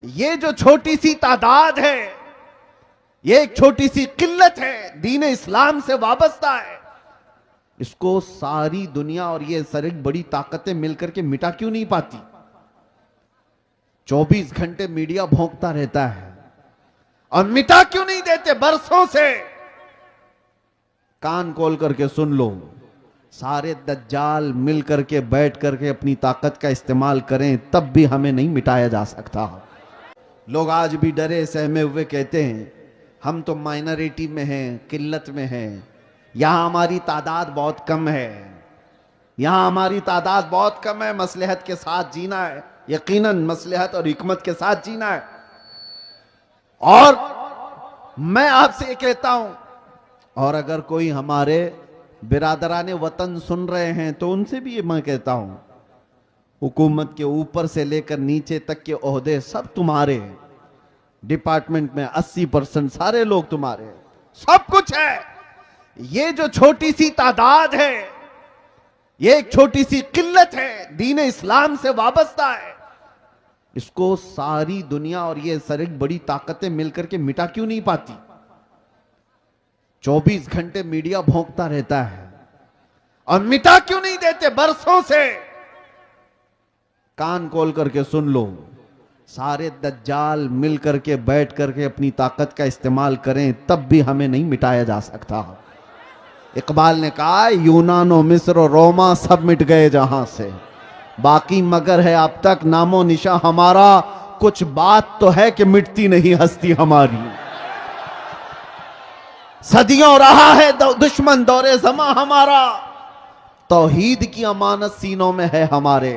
ये जो छोटी सी तादाद है, ये एक छोटी सी किल्लत है, दीन इस्लाम से वाबस्ता है। इसको सारी दुनिया और ये सारी बड़ी ताकतें मिलकर के मिटा क्यों नहीं पाती? 24 घंटे मीडिया भौंकता रहता है और मिटा क्यों नहीं देते? बरसों से कान खोल करके सुन लो, सारे दज्जाल मिल करके बैठ करके अपनी ताकत का इस्तेमाल करें तब भी हमें नहीं मिटाया जा सकता। लोग आज भी डरे सहमे हुए कहते हैं हम तो माइनॉरिटी में हैं, किल्लत में हैं, यहां हमारी तादाद बहुत कम है, यहां हमारी तादाद बहुत कम है, मसलहत के साथ जीना है, यकीनन मसलहत और हिकमत के साथ जीना है। और मैं आपसे ये कहता हूं, और अगर कोई हमारे बिरादराने वतन सुन रहे हैं तो उनसे भी ये मैं कहता हूं, हुकूमत के ऊपर से लेकर नीचे तक के ओहदे सब तुम्हारे हैं, डिपार्टमेंट में 80% सारे लोग तुम्हारे हैं, सब कुछ है। ये जो छोटी सी तादाद है, ये एक छोटी सी किल्लत है, दीन इस्लाम से वाबस्ता है। इसको सारी दुनिया और ये सारी बड़ी ताकतें मिलकर के मिटा क्यों नहीं पाती? 24 घंटे मीडिया भौंकता रहता है और मिटा क्यों नहीं देते? बरसों से कान खोल करके सुन लो, सारे दज्जाल मिल करके बैठ करके अपनी ताकत का इस्तेमाल करें तब भी हमें नहीं मिटाया जा सकता। इकबाल ने कहा यूनानो मिस्र और रोमा सब मिट गए जहां से, बाकी मगर है अब तक नामो निशा हमारा, कुछ बात तो है कि मिटती नहीं हस्ती हमारी। सदियों रहा है दुश्मन दौरे जमा हमारा, तौहीद की अमानत सीनों में है हमारे,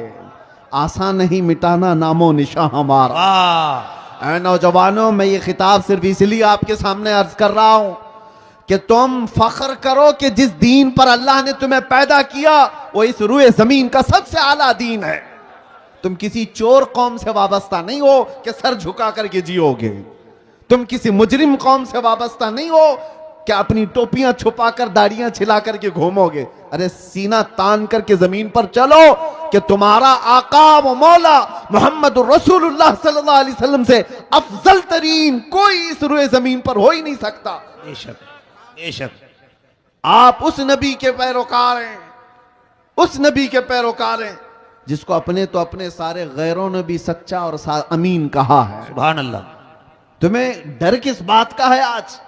आसान नहीं मिटाना नामो निशा हमारा। ऐ नौजवानों, मैं ये खिताब सिर्फ इसलिए आपके सामने अर्ज कर रहा हूं कि तुम फख्र करो कि जिस दीन पर अल्लाह ने तुम्हें पैदा किया वो इस रूए जमीन का सबसे आला दीन है। तुम किसी चोर कौम से वाबस्ता नहीं हो कि सर झुका करके जियोगे, तुम किसी मुजरिम कौम से वाबस्ता नहीं हो कि अपनी टोपियां छुपाकर दाढ़ियां छिला करके घूमोगे। अरे सीना तान करके जमीन पर चलो कि तुम्हारा आका व मौला मोहम्मद रसूलुल्लाह सल्लल्लाहु अलैहि वसल्लम से अफजल तरीन कोई इस रूए जमीन पर हो ही नहीं सकता। बेशक बेशक आप उस नबी के पैरोकार हैं, उस नबी के पैरोकार हैं जिसको अपने तो अपने सारे गैरों ने भी सच्चा और अमीन कहा है। सुभान अल्लाह। तुम्हें डर किस बात का है आज?